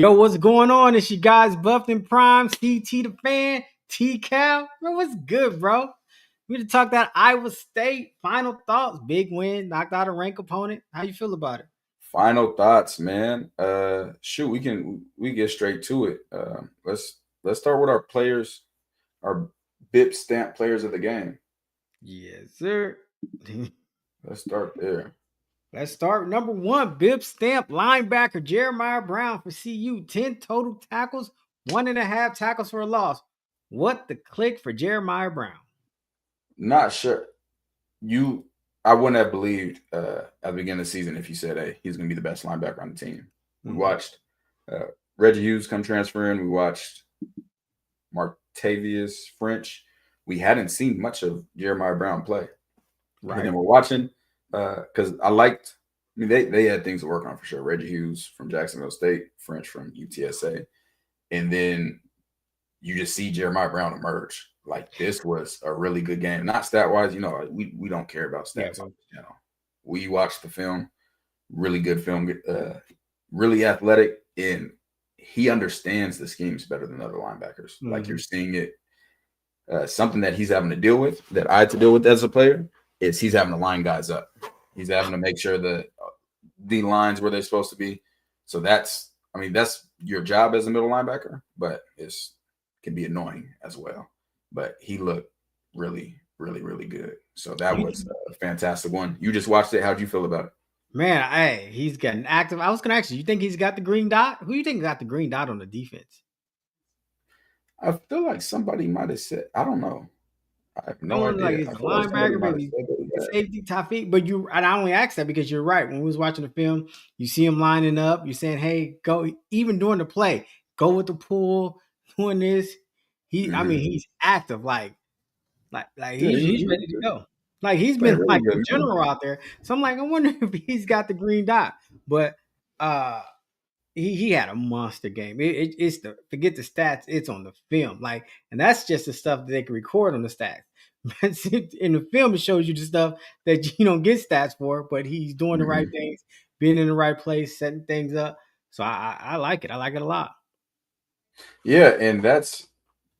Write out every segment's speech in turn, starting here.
Yo, what's going on? It's your guys Buffed in Prime, CT the Fan, T Cal. Man, what's good, bro? We to talk that Iowa State final thoughts. Big win, knocked out a ranked opponent. How you feel about it? Final thoughts, man. Shoot, we get straight to it. Let's start with our players, our BIP stamp players of the game. Yes, sir. Let's start there. Let's start. Number one, Bib Stamp linebacker Jeremiah Brown for CU. 10 total tackles, 1.5 tackles for a loss. What the click for Jeremiah Brown? Not sure. I wouldn't have believed at the beginning of the season if you said, hey, he's going to be the best linebacker on the team. We watched Reggie Hughes come transfer in. We watched Martavius French. We hadn't seen much of Jeremiah Brown play. Right. And then we're watching because they had things to work on for sure. Reggie Hughes from Jacksonville State, French from UTSA. And then you just see Jeremiah Brown emerge. Like, this was a really good game. Not stat-wise, we don't care about stats on this channel. We watched the film, really good film, really athletic, and he understands the schemes better than other linebackers. Mm-hmm. Like, you're seeing it. Something that he's having to deal with, that I had to deal with as a player, is he's having to line guys up. He's having to make sure that the lines where they're supposed to be. So that's your job as a middle linebacker, but it can be annoying as well. But he looked really, really, really good. So that was a fantastic one. You just watched it. How'd you feel about it? Man, hey, he's getting active. I was going to ask you think he's got the green dot? Who do you think got the green dot on the defense? I feel like somebody might have said, I don't know. I have no idea. Like he's a linebacker, maybe safety, top feet. But I only asked that because you're right. When we was watching the film, you see him lining up. You're saying, hey, go, even during the play, go with the pull, doing this. He's active, like he's ready to go. Like, he's been really like a general out there. So I'm like, I wonder if he's got the green dot. But he had a monster game. It's forget the stats. It's on the film. Like, and that's just the stuff that they can record on the stats. In the film, it shows you the stuff that you don't get stats for. But he's doing the right things, being in the right place, setting things up. So I like it. I like it a lot. Yeah, and that's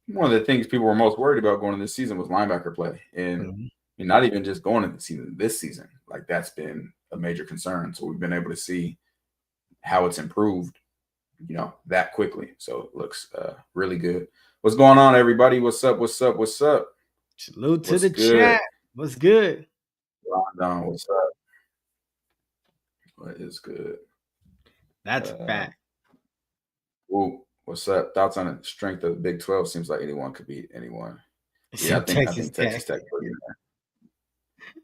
one of the things people were most worried about going into this season was linebacker play. And not even just going into the season, this season. Like, that's been a major concern. So we've been able to see how it's improved, that quickly. So it looks really good. What's going on, everybody? What's up? Salute to the chat. What's good? Rondon, what's up? What is good? That's a fact. Ooh, what's up? Thoughts on the strength of the Big 12? Seems like anyone could beat anyone. Yeah, I think Texas Tech.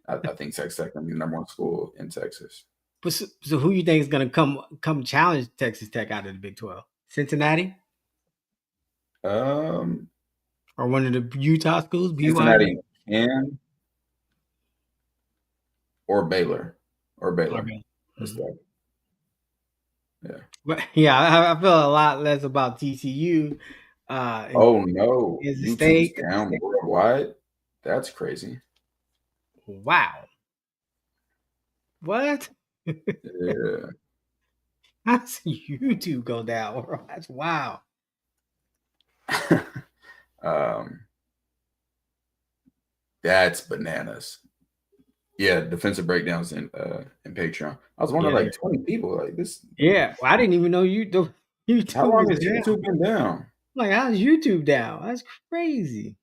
I think Texas Tech will be the number one school in Texas. So who you think is going to come challenge Texas Tech out of the Big 12? Cincinnati? Or one of the Utah schools? Cincinnati can. Or Baylor. Yeah. But yeah, I feel a lot less about TCU. Oh no! YouTube's down worldwide. That's crazy. Wow. What? Yeah. How's YouTube go down? That's wow. That's bananas. Yeah, defensive breakdowns in Patreon. I was wondering, like 20 people like this. Yeah, well, I didn't even know YouTube. How long has YouTube been down? Like, how's YouTube down? That's crazy.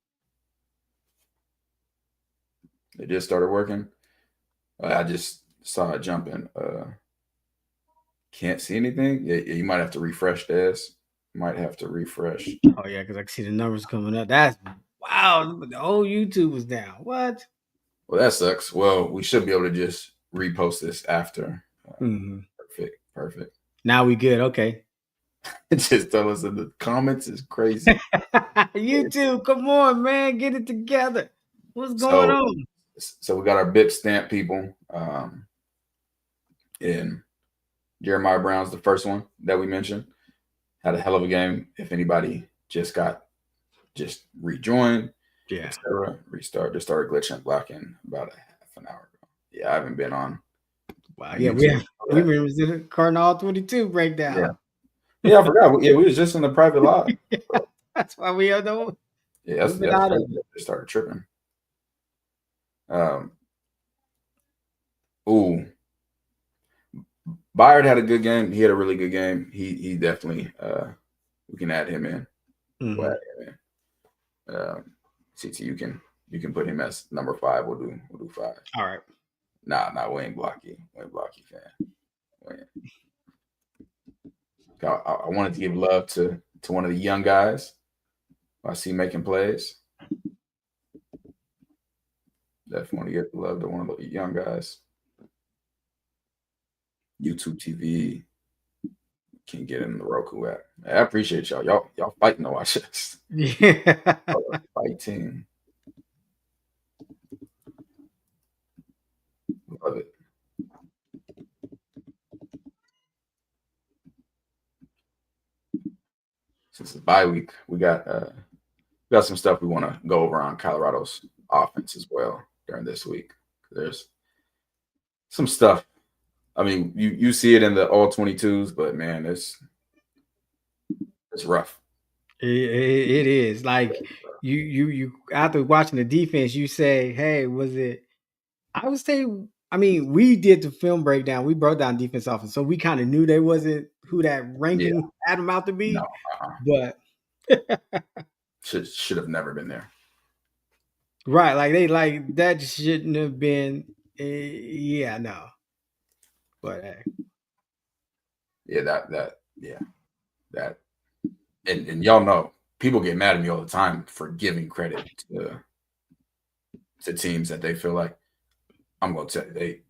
It just started working. I just saw it jumping. Can't see anything. Yeah, you might have to refresh this. Might have to refresh. Oh yeah, because I can see the numbers coming up. That's wow. The whole YouTube was down. What? Well, that sucks. Well, we should be able to just repost this after. Perfect. Now we good. Okay. Just tell us in the comments. It's crazy. YouTube, come on, man. Get it together. What's going on? So we got our BIP stamp people. And Jeremiah Brown's the first one that we mentioned. Had a hell of a game. If anybody just rejoined, restart. Just started glitching, blocking about a half an hour ago. Yeah, I haven't been on. Wow. Yeah, we remember the Cardinal 22 breakdown. Yeah, I forgot. Yeah, we was just in the private live. That's why we are the. Yeah, We've been that's out of crazy. it. They started tripping. Um, ooh, Byard had a good game. He had a really good game. He definitely we can add him in. We'll Mm-hmm. add him in. CT, you can put him as number 5. We'll do 5. All right. Nah, we ain't blocky. We ain't blocky fan. I wanted to give love to one of the young guys I see making plays. Definitely want to give love to one of the young guys. YouTube TV can get in the Roku app. I appreciate y'all. Y'all fighting to watch this. Yeah. Fighting. Love it. Since it's bye week, we got some stuff we want to go over on Colorado's offense as well during this week. There's some stuff. I mean, you see it in the all 22s, but man, it's rough. It is like you after watching the defense, you say, "Hey, was it?" I would say, I mean, we did the film breakdown. We broke down defense offense, so we kind of knew they wasn't who that Yeah, ranking had them out to no, be. But should have never been there. right, like they like that shouldn't have been. Yeah, no. But Yeah, that, and y'all know people get mad at me all the time for giving credit to teams that they feel like I'm going to tell you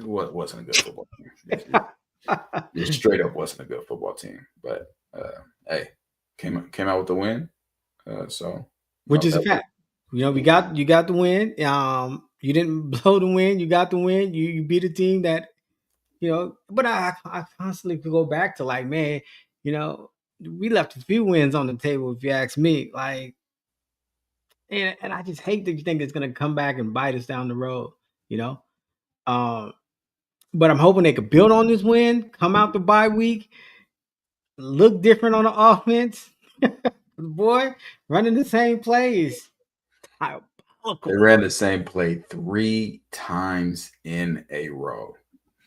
wasn't a good football team. It straight up wasn't a good football team. But hey, came out with the win. So which is a fact. You know, you got the win. You didn't blow the win. You got the win. You beat a team that But I constantly could go back to like, man, you know, we left a few wins on the table if you ask me. Like, and I just hate that you think it's gonna come back and bite us down the road. You know, um, but I'm hoping they could build on this win, come out the bye week, look different on the offense. Boy, running the same plays. They ran the same play 3 times in a row.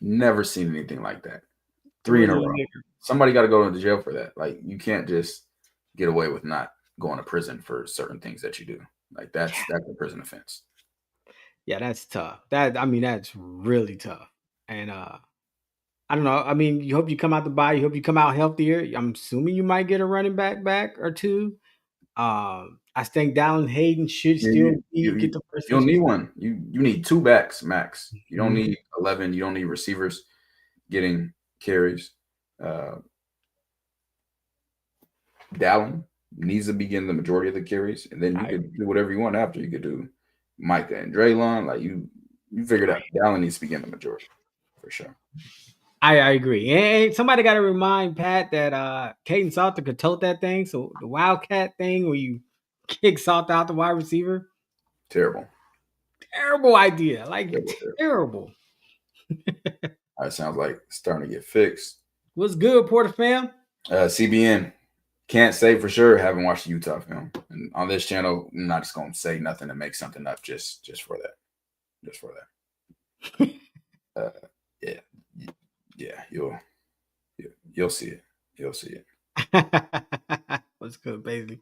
Never seen anything like that. 3 in a row. Somebody got to go to jail for that. Like, you can't just get away with not going to prison for certain things that you do. Like, that's a prison offense. Yeah, that's tough. That's really tough. And I don't know. I mean, you hope you come out the bye. You hope you come out healthier. I'm assuming you might get a running back or two. I think Dallin Hayden should still get the first. You don't need one. You need 2 backs max. You don't Mm-hmm. need 11. You don't need receivers getting carries. Dallin needs to begin the majority of the carries, and then you could do whatever you want after. You could do Micah and Draylon. Like you figured out Dallin needs to begin the majority for sure. I agree. And somebody got to remind Pat that Kaidon Salter could tote that thing. So the Wildcat thing where you kick Salter out the wide receiver. Terrible Idea. Like terrible. That sounds like it's starting to get fixed. What's good, Porter fam? CBN. Can't say for sure. Haven't watched the Utah film. And on this channel, I'm not just gonna say nothing and make something up just for that. Just for that. Yeah. You'll see it. You'll see it. What's good, baby?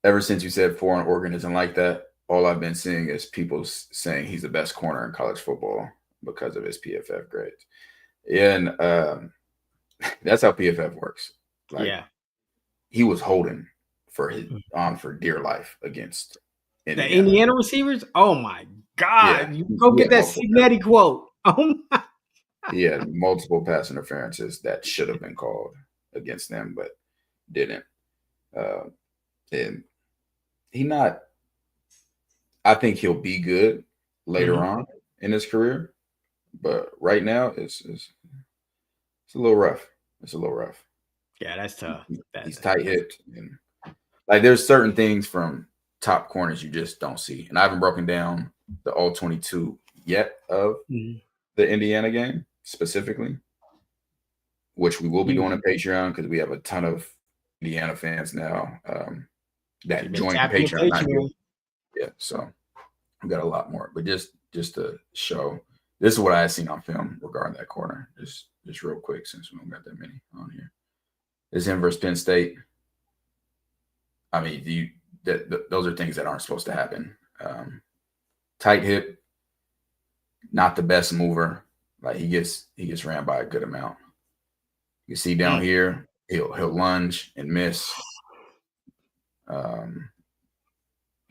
Ever since you said foreign organism like that, all I've been seeing is people saying he's the best corner in college football because of his PFF grades. And that's how PFF works. Like, yeah. He was holding for dear life against Indiana. The Indiana receivers. Oh my God! Yeah. You go get that Signetti quote. Oh my! He had multiple pass interferences that should have been called against them, but didn't. And I think he'll be good later on in his career, but right now it's a little rough. It's a little rough. Yeah, that's tough. He's tight-hipped, and like there's certain things from top corners you just don't see. And I haven't broken down the all 22 yet of the Indiana game specifically, which we will be doing on Patreon because we have a ton of Indiana fans now that join Patreon. Yeah, so we got a lot more, but just to show, this is what I had seen on film regarding that corner. Just real quick, since we don't got that many on here. It's him versus Penn State. I mean, those are things that aren't supposed to happen. Tight hip, not the best mover. Like he gets ran by a good amount. You see down here, he'll lunge and miss.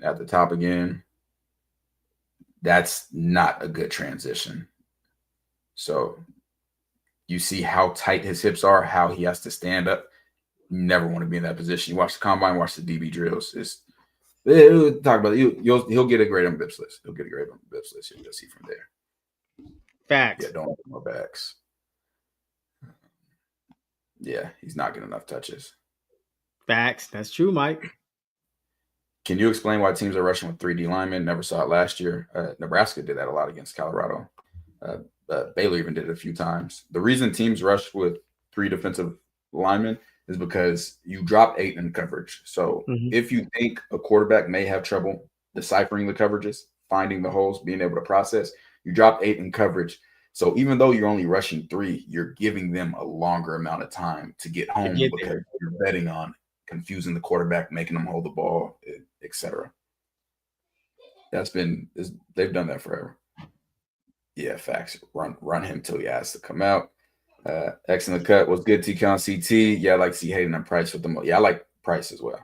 At the top again, that's not a good transition. So you see how tight his hips are, how he has to stand up. You never want to be in that position. You watch the combine, watch the DB drills. We'll talk about it. He'll get a grade on Bips list. He'll get a grade on Bips list. You'll see from there. Facts. Yeah, don't have more backs. Yeah, he's not getting enough touches. Facts. That's true, Mike. Can you explain why teams are rushing with 3D linemen? Never saw it last year. Nebraska did that a lot against Colorado. Baylor even did it a few times. The reason teams rush with 3 defensive linemen is because you drop 8 in coverage. So if you think a quarterback may have trouble deciphering the coverages, finding the holes, being able to process, you drop 8 in coverage. So even though you're only rushing 3, you're giving them a longer amount of time to get home because you're betting on confusing the quarterback, making them hold the ball, etc. They've done that forever. Yeah, facts. Run him till he has to come out. Excellent cut. Was good TK on CT. Yeah, I like to see Hayden and Price with them. Yeah, I like Price as well.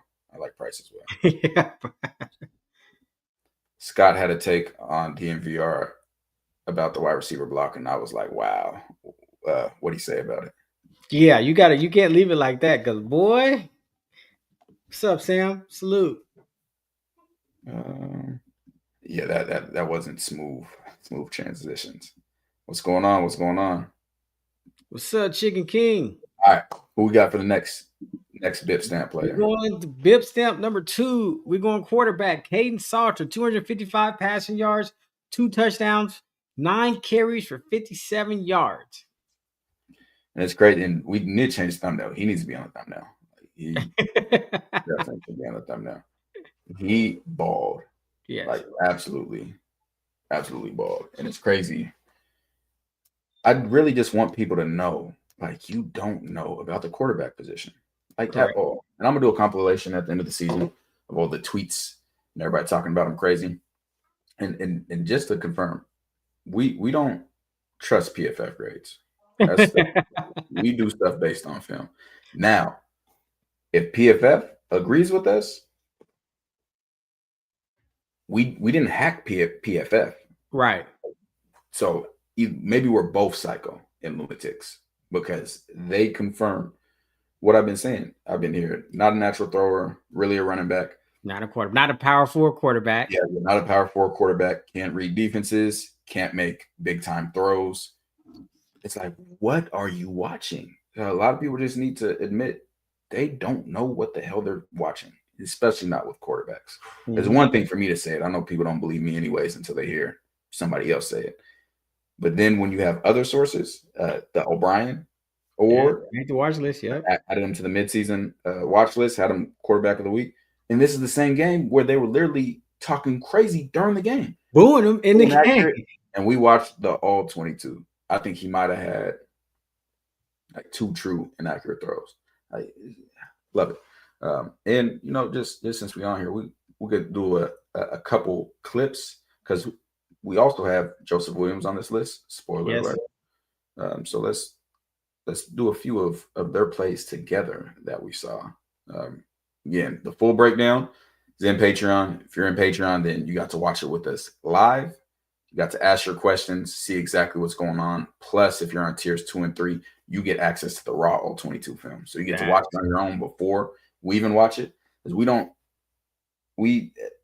Yeah. Scott had a take on DMVR about the wide receiver block, and I was like, wow. What do you say about it? Yeah, you can't leave it like that, because boy. What's up, Sam? Salute. Yeah, that wasn't smooth transitions. What's going on? What's up, Chicken King? All right, who we got for the next BIP stamp player? We're going to BIP stamp number 2. We're going quarterback Kaidon Salter, 255 passing yards, 2 touchdowns, 9 carries for 57 yards. And it's great. And we need to change the thumbnail. He needs to be on the thumbnail. He definitely should be on the thumbnail. He balled. Yes. Like absolutely balled. And it's crazy. I really just want people to know, like, you don't know about the quarterback position. Like at all. And I'm gonna do a compilation at the end of the season of all the tweets and everybody talking about him crazy. And just to confirm, we don't trust PFF grades. We do stuff based on film. Now, if PFF agrees with us, we didn't hack PFF. Right. So maybe we're both psycho and lunatics because they confirm what I've been saying. I've been here. Not a natural thrower, really a running back. Not a power 4 quarterback. Yeah, not a power 4 quarterback. Can't read defenses. Can't make big time throws. It's like, what are you watching? A lot of people just need to admit they don't know what the hell they're watching, especially not with quarterbacks. There's one thing for me to say it. I know people don't believe me anyways until they hear somebody else say it. But then when you have other sources, the O'Brien or the watch list, added him to the midseason watch list, had him quarterback of the week. And this is the same game where they were literally talking crazy during the game. Booing him in the game. And we watched the all 22. I think he might have had like 2 true inaccurate throws. I love it. And just since we're on here, we could do a couple clips because we also have Joseph Williams on this list. Spoiler alert. So let's do a few of their plays together that we saw. Again, the full breakdown is in Patreon. If you're in Patreon, then you got to watch it with us live. You got to ask your questions, see exactly what's going on. Plus, if you're on tiers 2 and 3, you get access to the raw all 22 film. So you get to watch it on your own before we even watch it. Because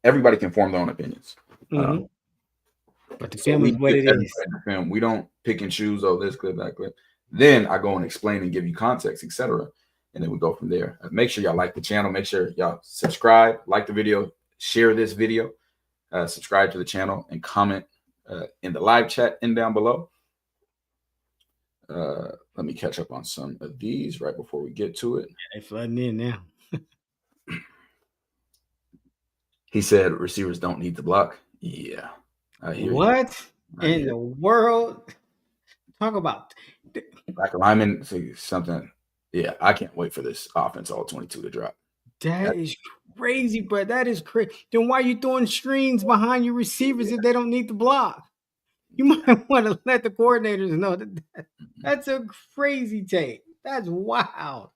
everybody can form their own opinions. But the film is what it is. Film. We don't pick and choose, this clip, that clip. Then I go and explain and give you context, etc. And then we go from there. Make sure y'all like the channel. Make sure y'all subscribe, like the video, share this video, subscribe to the channel, and comment in the live chat and down below. Let me catch up on some of these right before we get to it. They flooding in now. He said receivers don't need to block. Yeah, I hear What you. in the world? Talk about Black lineman, something. Yeah, I can't wait for this offense all 22 to drop. that is crazy, but that is crazy. Then why are you throwing screens behind your receivers if they don't need to block? You might want to let the coordinators know that's a crazy take. That's wild.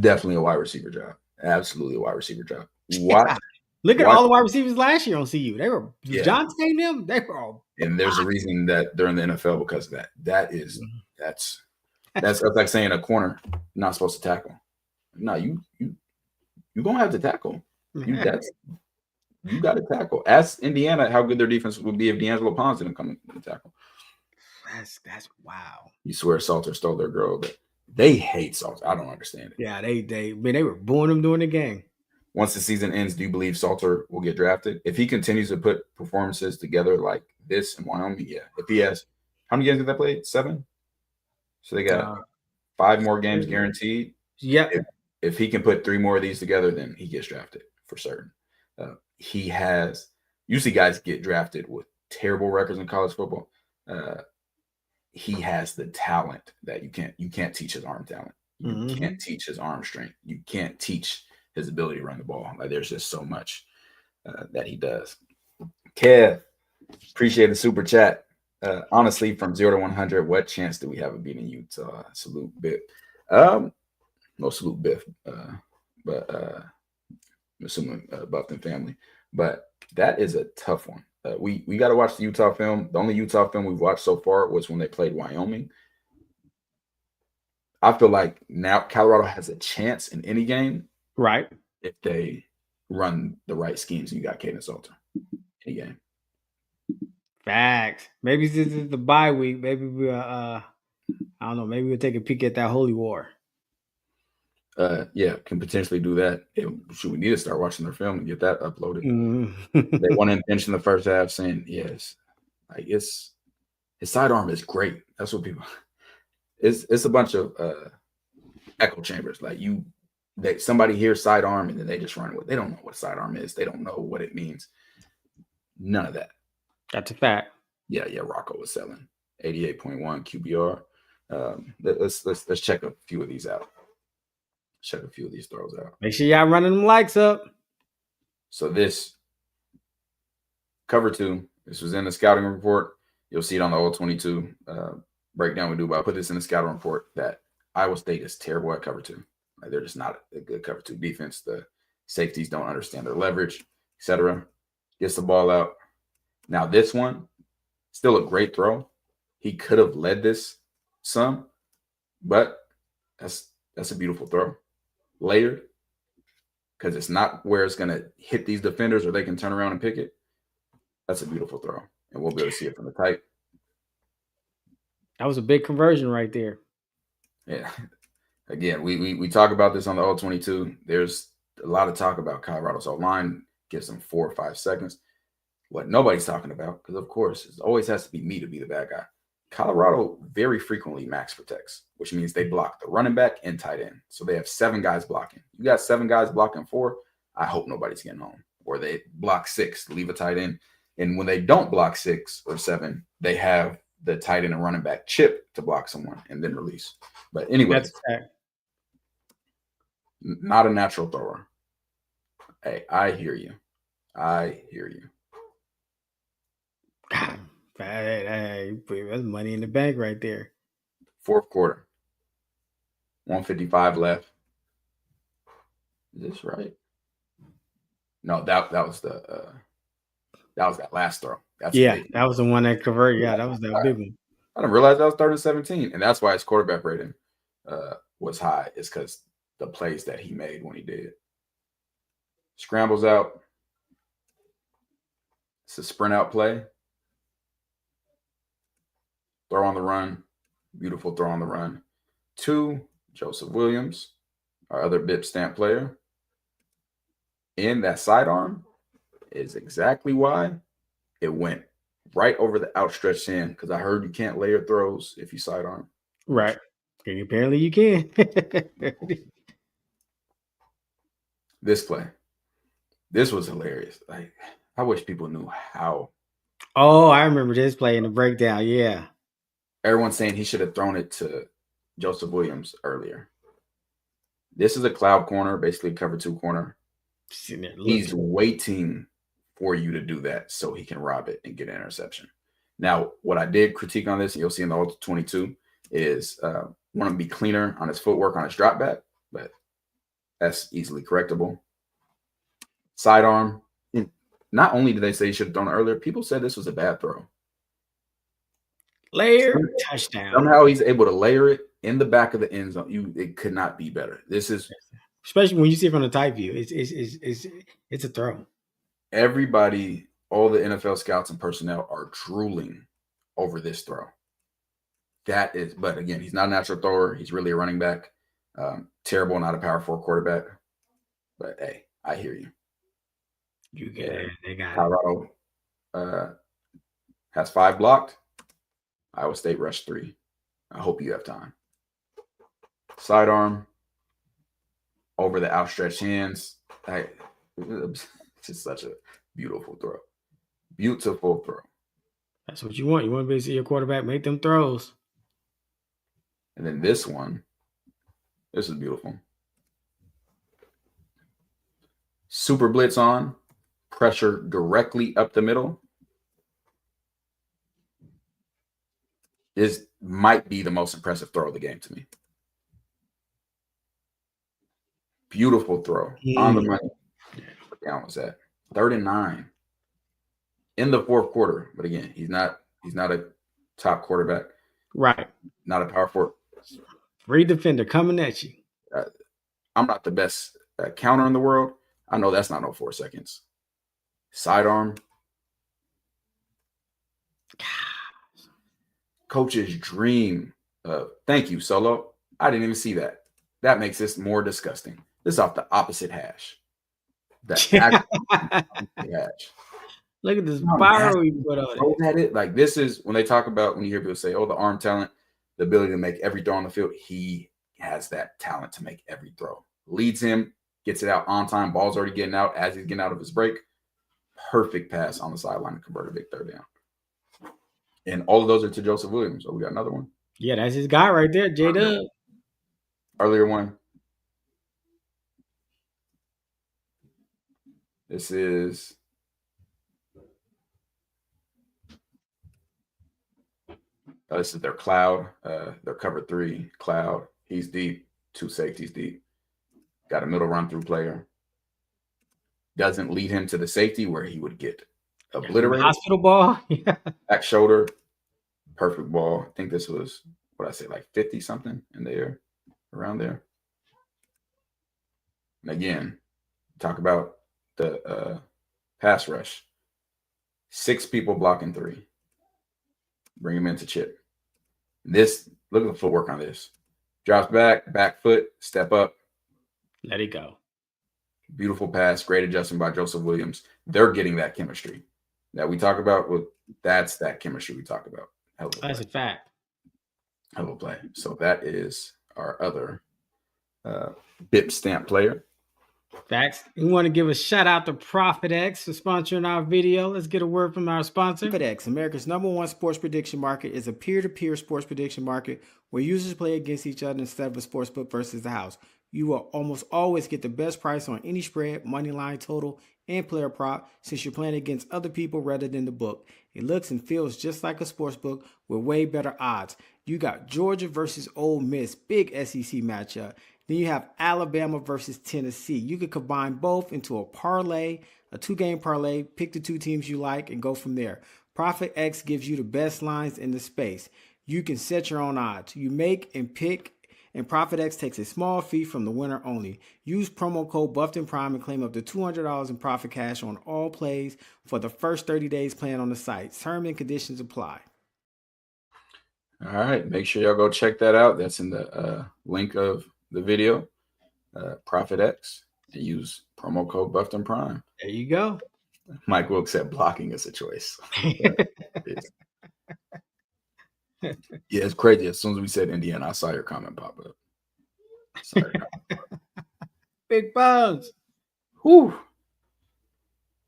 Definitely a wide receiver job. Absolutely a wide receiver job. Yeah. Look at all the wide receivers last year on CU. They were John State them. They were all. And there's a reason that they're in the NFL because of that. That's like saying a corner not supposed to tackle. No, you're gonna have to tackle. You got to tackle. Ask Indiana how good their defense would be if D'Angelo Ponce didn't come in to tackle. That's wow. You swear Salter stole their girl, but they hate Salter. I don't understand it. Yeah, they were booing him during the game. Once the season ends, do you believe Salter will get drafted? If he continues to put performances together like this in Wyoming, yeah. If he has, how many games did they play? 7? So they got 5 more games guaranteed. Yeah. If he can put 3 more of these together, then he gets drafted for certain. He has usually guys get drafted with terrible records in college football. He has the talent that you can't teach his arm talent. You can't teach his arm strength. You can't teach his ability to run the ball. Like there's just so much that he does. Kev, appreciate the super chat. Honestly, from 0 to 100, what chance do we have of beating Utah? Salute Biff. No salute Biff, but I'm assuming Buffton family. But that is a tough one. We got to watch the Utah film. The only Utah film we've watched so far was when they played Wyoming. I feel like now Colorado has a chance in any game. Right. If they run the right schemes, you got Kaidon Salter. Any game. Facts. Maybe this is the bye week. Maybe we I don't know. Maybe we'll take a peek at that Holy War. Yeah, can potentially do that. Should we need to start watching their film and get that uploaded? They won in bench in the first half, saying yes, like his sidearm is great. That's what people. It's a bunch of echo chambers. Like somebody hears sidearm and then they just run with. They don't know what sidearm is. They don't know what it means. None of that. That's a fact. Yeah. Rocco was selling 88.1 QBR. Let's check a few of these out. Check a few of these throws out. Make sure y'all running them likes up. So this cover 2, this was in the scouting report. You'll see it on the old 22 breakdown we do, but I'll put this in the scouting report that Iowa State is terrible at cover 2. Like they're just not a good cover 2 defense. The safeties don't understand their leverage, etc. Gets the ball out. Now this one, still a great throw. He could have led this some, but that's a beautiful throw. Layered, because it's not where it's going to hit these defenders or they can turn around and pick it. That's a beautiful throw, and we'll be able to see it from the tight. That was a big conversion right there. Yeah. Again, we talk about this on the old 22. There's a lot of talk about Colorado's O-line gives them 4 or 5 seconds. What nobody's talking about, because of course it always has to be me to be the bad guy. Colorado very frequently max protects, which means they block the running back and tight end. So they have 7 guys blocking. You got 7 guys blocking 4. I hope nobody's getting home. Or they block 6, leave a tight end. And when they don't block 6 or 7, they have the tight end and running back chip to block someone and then release. But anyway, not a natural thrower. Hey, I hear you. Hey, that's money in the bank right there. 4th quarter. 1:55 left. Is this right? No, that was that last throw. That was the one that converted. Yeah, that was that big one. I didn't realize that was 3rd and 17, and that's why his quarterback rating was high. Is because the plays that he made when he did. Scrambles out. It's a sprint out play. Throw on the run. Beautiful throw on the run. 2, Joseph Williams, our other bib stamp player. And that sidearm is exactly why it went right over the outstretched hand, because I heard you can't layer throws if you sidearm. Right. And apparently you can. This play, this was hilarious. Like, I wish people knew how. Oh, I remember this play in the breakdown. Yeah. Everyone's saying he should have thrown it to Joseph Williams earlier. This is a cloud corner, basically cover two corner. He's waiting for you to do that so he can rob it and get an interception. Now, what I did critique on this, and you'll see in the Ultra 22, is want to be cleaner on his footwork on his drop back, but that's easily correctable. Sidearm. Not only did they say he should have thrown it earlier, people said this was a bad throw. Layer touchdown. Somehow he's able to layer it in the back of the end zone. It could not be better. This is, especially when you see it from the tight view. It's a throw. Everybody, all the NFL scouts and personnel are drooling over this throw. That is, but again, he's not a natural thrower. He's really a running back. Terrible, not a power 4 quarterback. But hey, I hear you. You get it. They got Colorado has 5 blocked. Iowa State rushed 3. I hope you have time. Sidearm over the outstretched hands. It's just such a beautiful throw. Beautiful throw. That's what you want. You want to be able to see your quarterback make them throws. And then this one, this is beautiful. Super blitz on, pressure directly up the middle. This might be the most impressive throw of the game to me. Beautiful throw on the money. What down was that? 3rd and 9 in the 4th quarter. But again, he's not a top quarterback. Right. Not a power 4. Free defender coming at you. I'm not the best counter in the world. I know that's not no 4 seconds. Sidearm. Coach's dream. Thank you, Solo. I didn't even see that. That makes this more disgusting. This is off the opposite hash. That hash. Look at this spiral you put on it. It. Like, this is when they talk about, when you hear people say, oh, the arm talent, the ability to make every throw on the field. He has that talent to make every throw. Leads him, gets it out on time. Ball's already getting out as he's getting out of his break. Perfect pass on the sideline to convert a big 3rd down. And all of those are to Joseph Williams. Oh, we got another one. Yeah, that's his guy right there, J-Dub. Earlier one. This is their cloud. Their cover 3 cloud. He's deep. 2 safeties deep. Got a middle run through player. Doesn't lead him to the safety where he would get obliterated. Hospital ball. Back shoulder. Perfect ball. I think this was, what I say, like 50 something in the air, around there. And again, talk about the pass rush. 6 people blocking 3. Bring him into chip. This, look at the footwork on this. Drops back foot, step up. Let it go. Beautiful pass, great adjustment by Joseph Williams. They're getting that chemistry that we talk about. That's that chemistry we talk about. That's a fact. Hell of a play. So that is our other BIP stamp player. Facts. We want to give a shout out to Profit X for sponsoring our video. Let's get a word from our sponsor. Profit X, America's #1 sports prediction market, is a peer-to-peer sports prediction market where users play against each other instead of a sportsbook versus the house. You will almost always get the best price on any spread, money line, total, and player prop since you're playing against other people rather than the book. It looks and feels just like a sportsbook with way better odds. You got Georgia versus Ole Miss, big SEC matchup. Then you have Alabama versus Tennessee. You could combine both into a parlay, a 2-game parlay, pick the 2 teams you like, and go from there. Profit X gives you the best lines in the space. You can set your own odds. You make and pick, and Profit X takes a small fee from the winner only. Use promo code BuffedandPrime and claim up to $200 in profit cash on all plays for the first 30 days playing on the site. Terms and conditions apply. All right. Make sure y'all go check that out. That's in the link of the video. Profit X. And use promo code BuffedandPrime. There you go. Mike will accept blocking as a choice. Yeah, it's crazy. As soon as we said Indiana, I saw your comment pop up. Sorry. Big Bones. Whew.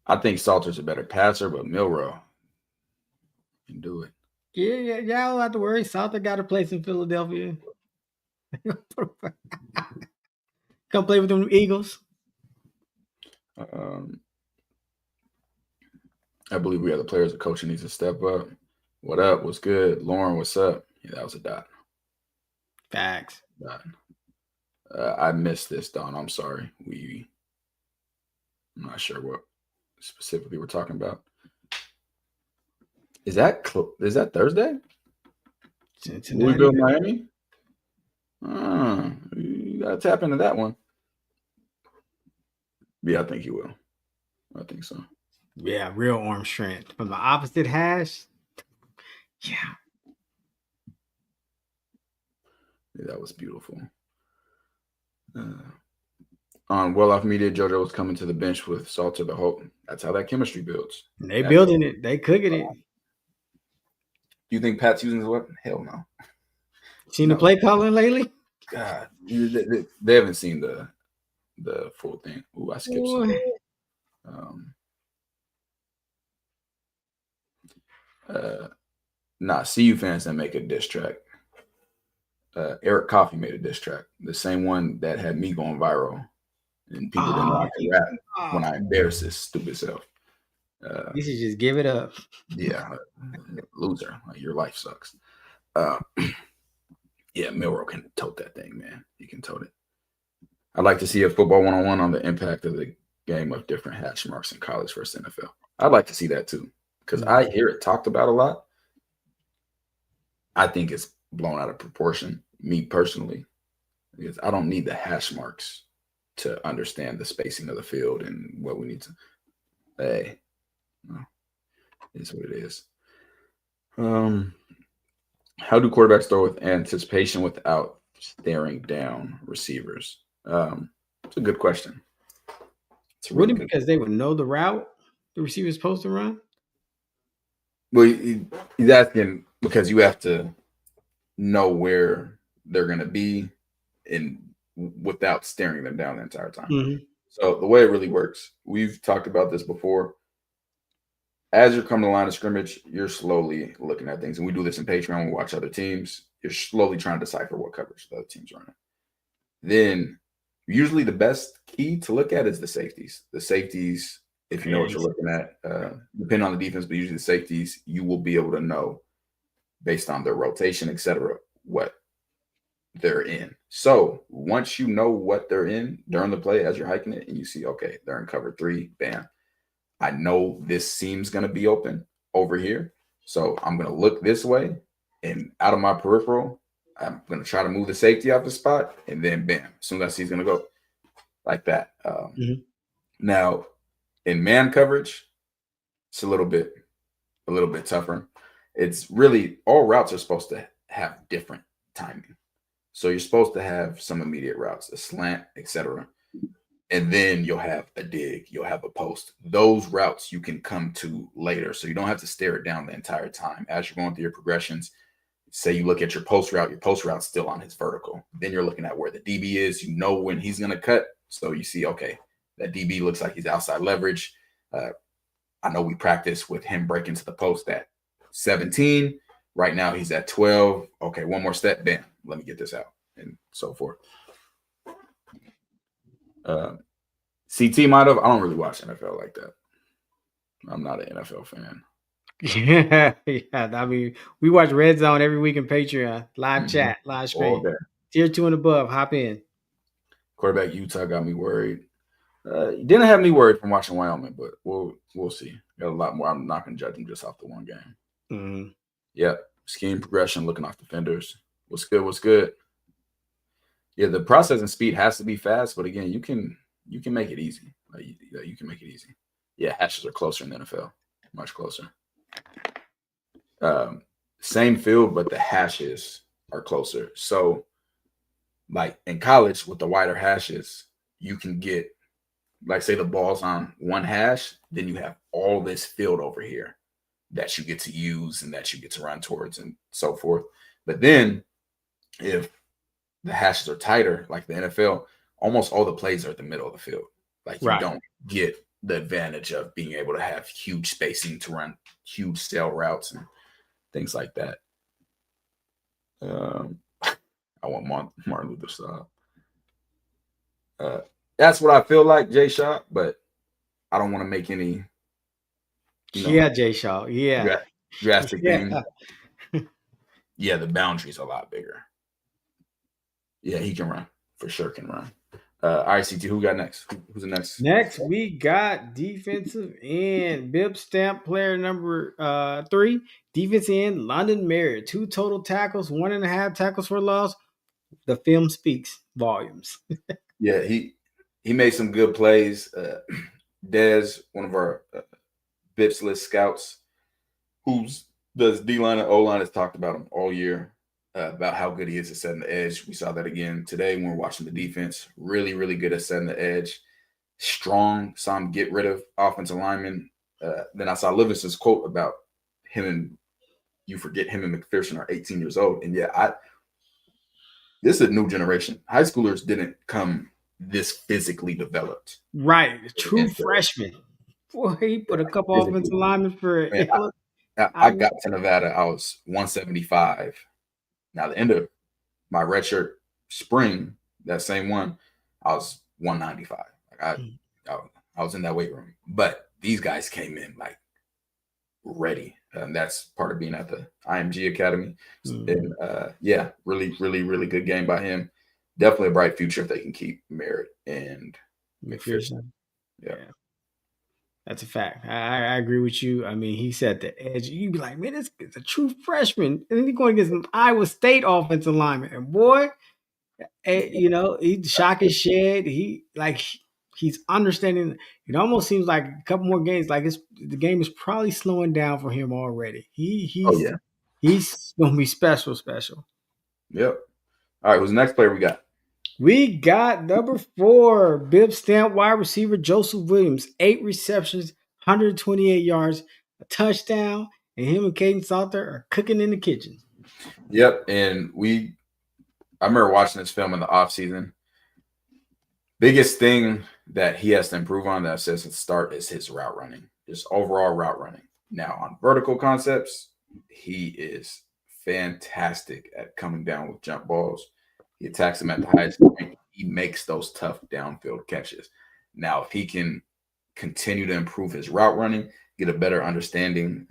I think Salter's a better passer, but Milrow can do it. Yeah. Y'all don't have to worry. Salter got a place in Philadelphia. Come play with them Eagles. I believe we have the players. The coach needs to step up. What up? What's good? Lauren, what's up? Yeah, that was a dot. Facts. Dot. I missed this, Don. I'm sorry. I'm not sure what specifically we're talking about. Is that Thursday? Louisville, Miami? You gotta tap into that one. Yeah, I think you will. I think so. Yeah, real arm strength. From the opposite hash. Yeah. That was beautiful. On Well Off Media, JoJo was coming to the bench with Salter the Hope. That's how that chemistry builds. They building it. They cooking it. Do you think Pat's using his weapon? Hell no. Seen the play calling lately? God, they haven't seen the full thing. Ooh, I skipped something. CU fans that make a diss track. Eric Coffey made a diss track, the same one that had me going viral, and people didn't know I could rap when I embarrassed this stupid self. You should just give it up. Yeah, loser. Like, your life sucks. Yeah, Milrow can tote that thing, man. He can tote it. I'd like to see a football 101 on the impact of the game of different hash marks in college versus NFL. I'd like to see that too, because I hear it talked about a lot. I think it's blown out of proportion, me personally, because I don't need the hash marks to understand the spacing of the field and what we need to. Hey, it's what it is. How do quarterbacks throw with anticipation without staring down receivers? It's a good question. It's really because they would know the route the receiver's supposed to run. Well, he's asking because you have to know where they're going to be and without staring them down the entire time. Mm-hmm. So the way it really works, we've talked about this before. As you're coming to the line of scrimmage, you're slowly looking at things. And we do this in Patreon. We watch other teams. You're slowly trying to decipher what coverage the other team's running. Then usually the best key to look at is the safeties. The safeties, if you know what you're looking at, depending on the defense, but usually the safeties, you will be able to know based on their rotation, et cetera, what they're in. So once you know what they're in during the play as you're hiking it and you see, okay, they're in cover 3, bam. I know this seam's going to be open over here. So I'm going to look this way and out of my peripheral, I'm going to try to move the safety off the spot. And then bam, as soon as I see he's going to go like that. Now in man coverage, it's a little bit tougher. It's really all routes are supposed to have different timing. So you're supposed to have some immediate routes, a slant, etc. And then you'll have a dig, you'll have a post. Those routes you can come to later. So you don't have to stare it down the entire time. As you're going through your progressions, say you look at your post route's still on his vertical. Then you're looking at where the DB is. You know when he's going to cut. So you see, okay, that DB looks like he's outside leverage. I know we practice with him breaking to the post at 17. Right now he's at 12. Okay, one more step, bam, let me get this out, and so forth. CT might have. I don't really watch NFL like that. I'm not an NFL fan. Yeah. I mean, we watch Red Zone every week in Patreon. Live chat, live stream. Tier 2 and above, hop in. Quarterback Utah got me worried. Didn't have me worried from watching Wyoming, but we'll see. Got a lot more. I'm not going to judge him just off the one game. Mm-hmm. Yeah, scheme progression, looking off defenders. What's good? Yeah, the processing speed has to be fast, but again, you can make it easy. You can make it easy. Yeah, hashes are closer in the NFL, much closer. Same field, but the hashes are closer. So, like in college, with the wider hashes, you can get, like, say the ball's on one hash, then you have all this field over here that you get to use and that you get to run towards and so forth. But then if the hashes are tighter, like the NFL, almost all the plays are at the middle of the field. Like you don't get the advantage of being able to have huge spacing to run huge sail routes and things like that. I want Martin Luther style. That's what I feel like, Jay Shaw, but I don't want to make any. Jay Shaw. Yeah. Drastic things. Yeah, the boundary's a lot bigger. Yeah, he can run. For sure can run. All right, CT, who got next? Who's the next? Next, we got defensive end. Bib Stamp player number 3. Defensive end, London Merritt. 2 total tackles, 1.5 tackles for loss. The film speaks volumes. Yeah, he made some good plays. Dez, one of our Bips list scouts, who's does D-line and O-line, has talked about him all year, about how good he is at setting the edge. We saw that again today when we're watching the defense. Really, really good at setting the edge. Strong, saw him get rid of offensive linemen. Then I saw Livingston's quote about him and McPherson are 18 years old. And yeah, this is a new generation. High schoolers didn't come this physically developed. Right. True freshman. Boy, he put a couple offensive linemen for man, I got to Nevada. I was 175. Now, the end of my redshirt spring, that same one, I was 195. Like I was in that weight room. But these guys came in like ready. And that's part of being at the IMG Academy. And yeah, really, really, really good game by him. Definitely a bright future if they can keep Merritt and McPherson. Yeah. That's a fact. I agree with you. I mean, he set the edge. You'd be like, man, this is a true freshman. And then he's going against an Iowa State offensive lineman. And boy, he shock his shed. He's understanding. It almost seems like a couple more games, like the game is probably slowing down for him already. He's gonna be special. Yep. All right, who's the next player we got? We got number 4, Bib Stamp wide receiver Joseph Williams, 8 receptions, 128 yards, a touchdown, and him and Kaidon Salter are cooking in the kitchen. Yep, and I remember watching this film in the offseason. Biggest thing that he has to improve on that says at the start is his route running, just overall route running. Now, on vertical concepts, he is fantastic at coming down with jump balls. He attacks them at the highest point. He makes those tough downfield catches. Now, if he can continue to improve his route running, get a better understanding,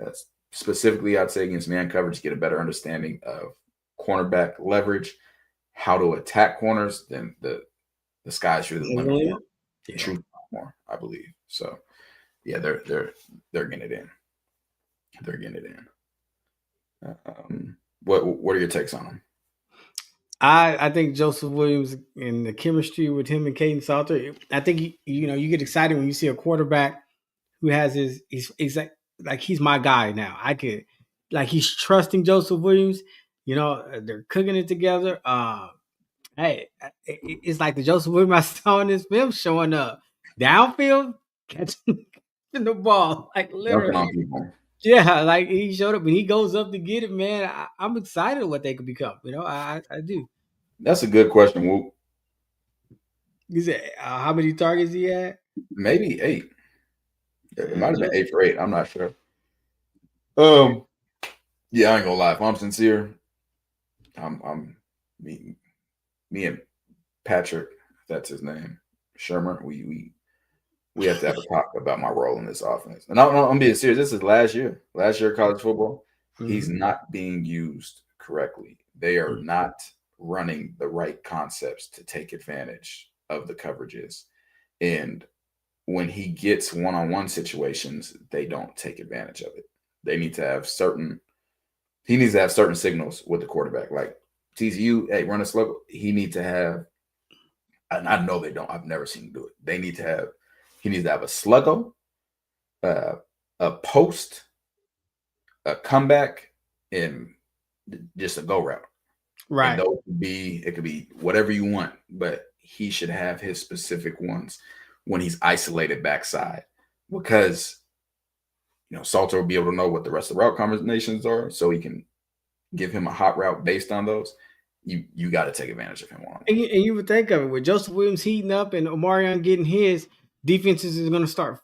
specifically, I'd say against man coverage, get a better understanding of cornerback leverage, how to attack corners, then the sky's really the limit. Truth more, I believe. So, yeah, they're getting it in. They're getting it in. What are your takes on them? I think Joseph Williams and the chemistry with him and Kaidon Salter. I think you get excited when you see a quarterback who has he's like he's my guy now. He's trusting Joseph Williams. They're cooking it together. Hey, it's like the Joseph Williams I saw in this film showing up downfield, catching the ball, like literally. Yeah, like he showed up and he goes up to get it, man. I'm excited what they could become. I do. That's a good question. He said, how many targets he had? Maybe 8. It might have been 8 for 8. I'm not sure. Yeah, I ain't gonna lie. If I'm sincere, I'm me and Patrick, if that's his name, Shermer. We have to have a talk about my role in this offense. And I'm being serious. This is last year college football. Mm-hmm. He's not being used correctly. They are not running the right concepts to take advantage of the coverages. And when he gets one-on-one situations, they don't take advantage of it. He needs to have certain signals with the quarterback. Like TCU, hey, run a sluggo. He needs to have, and I know they don't. I've never seen him do it. He needs to have a sluggo, a post, a comeback, and just a go route. Right. And those it could be whatever you want, but he should have his specific ones when he's isolated backside, because Salter will be able to know what the rest of the route combinations are, so he can give him a hot route based on those, you got to take advantage of him on. And you would think of it with Joseph Williams heating up and Omarion getting his, defenses is going to start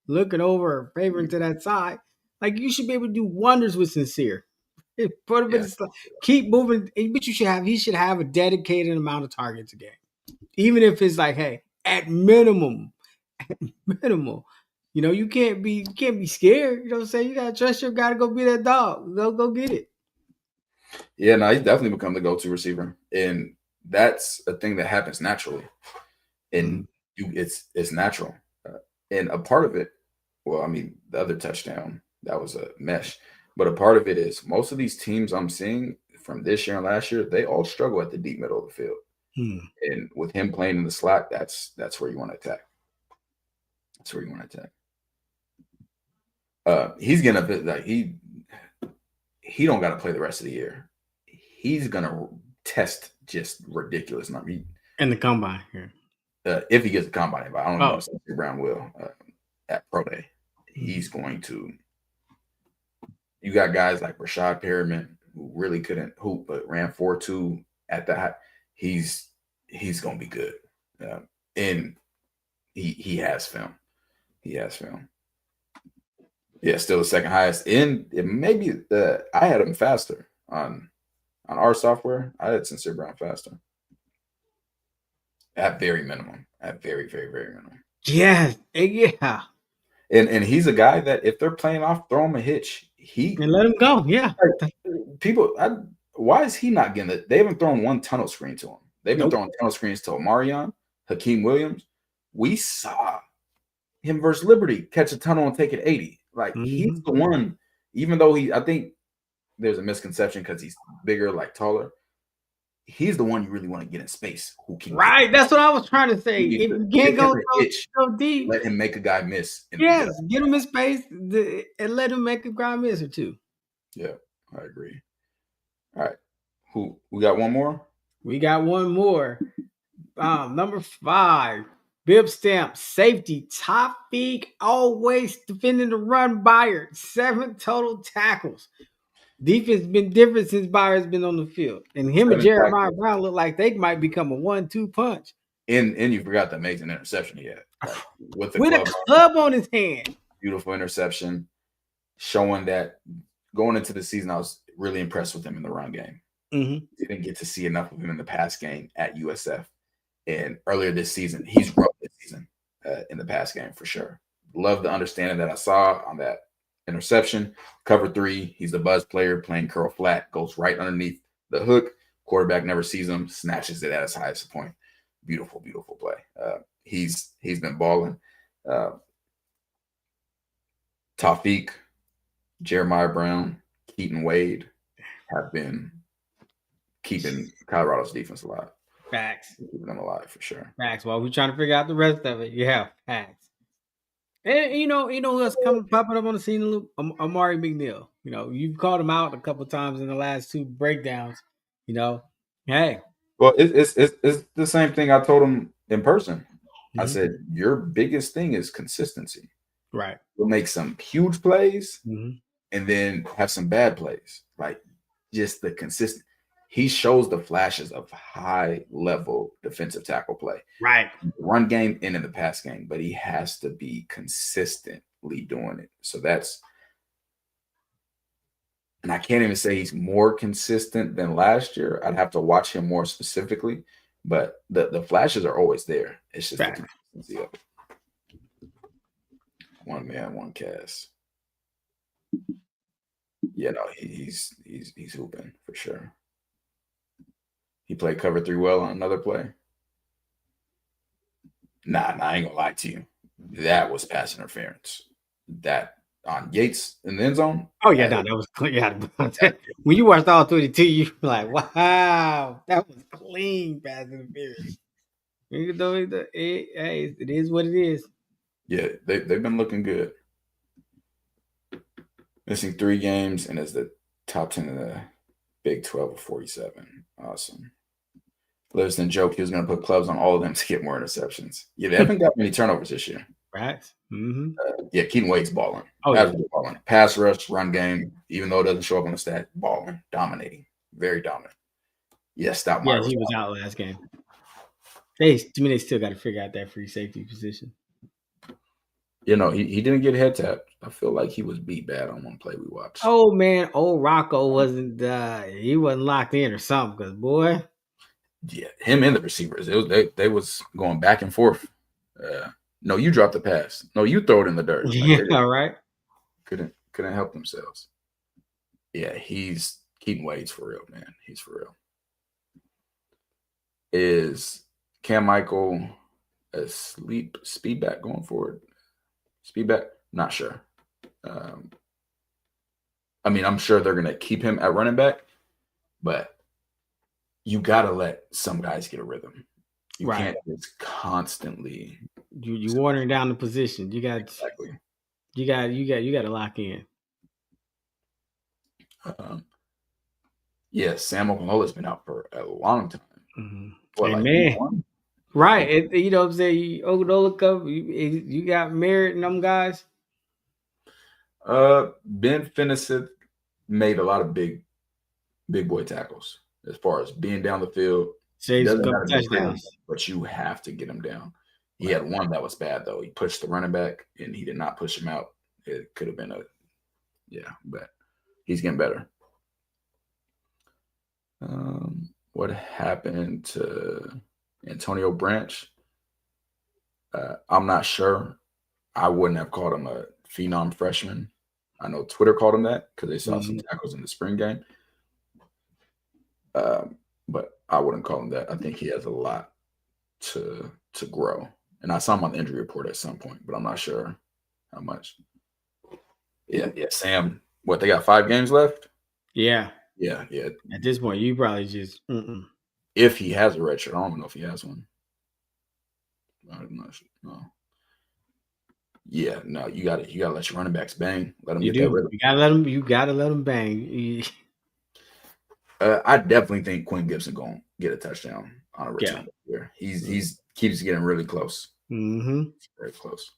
looking over, favoring to that side. Like you should be able to do wonders with Sincere. Keep moving, but he should have a dedicated amount of targets a game, even if it's like, hey, at minimum, you can't be scared. You know what I'm saying? You gotta trust your guy to go be that dog. Go get it. Yeah, no, he's definitely become the go-to receiver, and that's a thing that happens naturally, and it's natural. And a part of it, well, I mean, the other touchdown that was a mesh, but a part of it is most of these teams I'm seeing from this year and last year, they all struggle at the deep middle of the field. And with him playing in the slot, that's where you want to attack. That's where you want to attack. He's gonna like he don't got to play the rest of the year. He's gonna test just ridiculous numbers in the combine here. If he gets the combine, but I don't know if St. Brown will at Pro Day. He's going to. You got guys like Rashad Perriman who really couldn't hoop but ran 4.2 at the high. He's going to be good, and he has film. He has film. Yeah, still the second highest. And it maybe I had him faster on our software. I had Sincere Brown faster. At very minimum. At very, very, very minimum. Yeah. And he's a guy that if they're playing off, throw him a hitch. And let him go. Yeah. Why is he not getting it? They haven't thrown one tunnel screen to him. They've been throwing tunnel screens to Omarion, Hakeem Williams. We saw him versus Liberty catch a tunnel and take it 80. Like he's the one, even though I think there's a misconception because he's bigger, like taller. He's the one you really want to get in space. Who can that's what I was trying to say. If you can't go deep, let him make a guy miss. Yes, get him in space and let him make a guy miss or two. Yeah, I agree. All right, we got one more? We got one more. Number 5, Bib Stamp, safety, top peak, always defending the run. Byard, 7 total tackles. Defense been different since Byard's been on the field, and him and Jeremiah Brown look like they might become a 1-2 punch. And you forgot the amazing interception he had, with a club on his hand. Beautiful interception, showing that going into the season, I was really impressed with him in the run game. Didn't get to see enough of him in the pass game at USF, and earlier this season, he's rough this season in the pass game for sure. Love the understanding that I saw on that interception. Cover 3, he's the buzz player playing curl flat, goes right underneath the hook. Quarterback never sees him, snatches it at his highest point. Beautiful, beautiful play. He's been balling. Tawfiq, Jeremiah Brown, Keaton Wade have been keeping Colorado's defense alive. Facts. Keeping them alive for sure. Facts. While we're trying to figure out the rest of it, facts. And you know who else popping up on the scene? Amari McNeil. You've called him out a couple times in the last 2 breakdowns. Hey. Well, it's the same thing I told him in person. I said your biggest thing is consistency. Right. You'll make some huge plays and then have some bad plays. Like just the consistent. He shows the flashes of high level defensive tackle play. Right. Run game and in the pass game, but he has to be consistently doing it. So and I can't even say he's more consistent than last year. I'd have to watch him more specifically, but the flashes are always there. It's just the consistency of it. One man, one cast. Yeah, no, he's hooping for sure. He played cover 3 well on another play. Nah, I ain't gonna lie to you. That was pass interference. That on Yates in the end zone. Oh yeah, that was clean. Yeah, when you watched all 22, you were like, "Wow, that was clean pass interference." Even though it is what it is. Yeah, they've been looking good. Missing 3 games and is the top 10 in the Big 12 of 47. Awesome. Livingston joked he was going to put clubs on all of them to get more interceptions. Yeah, they haven't got many turnovers this year. Right. Mm-hmm. Yeah, Keaton Wade's balling. Oh, Absolutely balling. Pass rush, run game, even though it doesn't show up on the stat, balling, dominating, very dominant. Yes, stop yeah, Myers. he was out last game. They still got to figure out that free safety position. You know, he didn't get head tapped. I feel like he was beat bad on one play we watched. Oh man, old Rocco wasn't he wasn't locked in or something, because boy. Yeah, him and the receivers. They was going back and forth. No, you dropped the pass. No, you throw it in the dirt. Yeah, right. Couldn't help themselves. Yeah, he's Keaton Wade's for real, man. He's for real. Is Cam Michael a speed back going forward? Speed back? Not sure. I mean, I'm sure they're going to keep him at running back, but you got to let some guys get a rhythm. You can't just constantly. You watering down the position. You got exactly. You got to lock in. Yeah, Sam Oklahola's been out for a long time. Mm-hmm. What, hey, like man. Right. You know what I'm saying? Oklahoma, you got Merritt and them guys. Ben Finnesith made a lot of big boy tackles as far as being down the field. Saves a couple touchdowns. But you have to get him down. He had one that was bad, though. He pushed the running back, and he did not push him out. It could have been but he's getting better. What happened to Antonio Branch? I'm not sure. I wouldn't have called him a phenom freshman. I know Twitter called him that because they saw some tackles in the spring game. But I wouldn't call him that. I think he has a lot to grow. And I saw him on the injury report at some point, but I'm not sure how much. Yeah, Sam. What, they got 5 games left? Yeah. Yeah. At this point, you probably just if he has a red shirt. I don't know if he has one. I'm not sure. No. Yeah, no, you gotta let your running backs bang. Let them get that rhythm. You gotta let them bang. I definitely think Quinn Gibson gonna get a touchdown on a return here. He's keeps getting really close. Mm-hmm. Very close.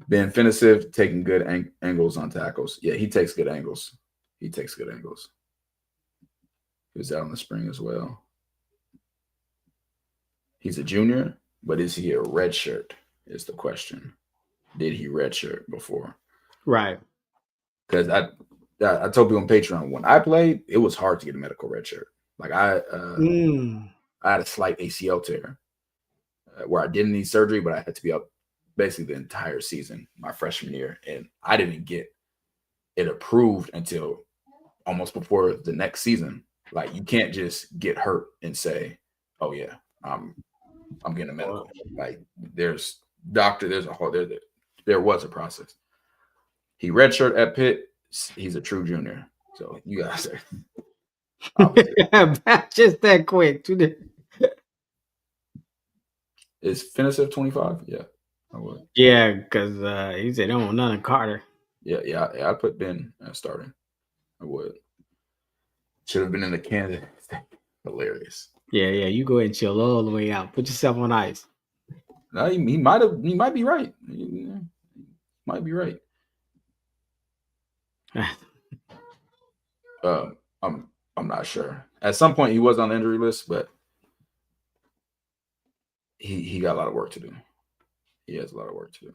Ben Finnesith taking good angles on tackles. Yeah, he takes good angles. He was out in the spring as well. He's a junior, but is he a red shirt? Is the question. Did he redshirt before? Right. Because I told people on Patreon, when I played, it was hard to get a medical redshirt. Like I had a slight ACL tear where I didn't need surgery, but I had to be up basically the entire season, my freshman year. And I didn't get it approved until almost before the next season. Like, you can't just get hurt and say, oh yeah, I'm getting a medical. Like, there was a process. He redshirt at Pitt. He's a true junior. So you guys are just that quick. Is Finnesith 25? Yeah, I would. Yeah, because he said, "I don't want none of Carter." Yeah. I put Ben starting. I would. Should have been in the Kansas. Hilarious. Yeah. You go ahead and chill all the way out. Put yourself on ice. No, he might be right. He might be right. I'm not sure. At some point, he was on the injury list, but he got a lot of work to do. He has a lot of work to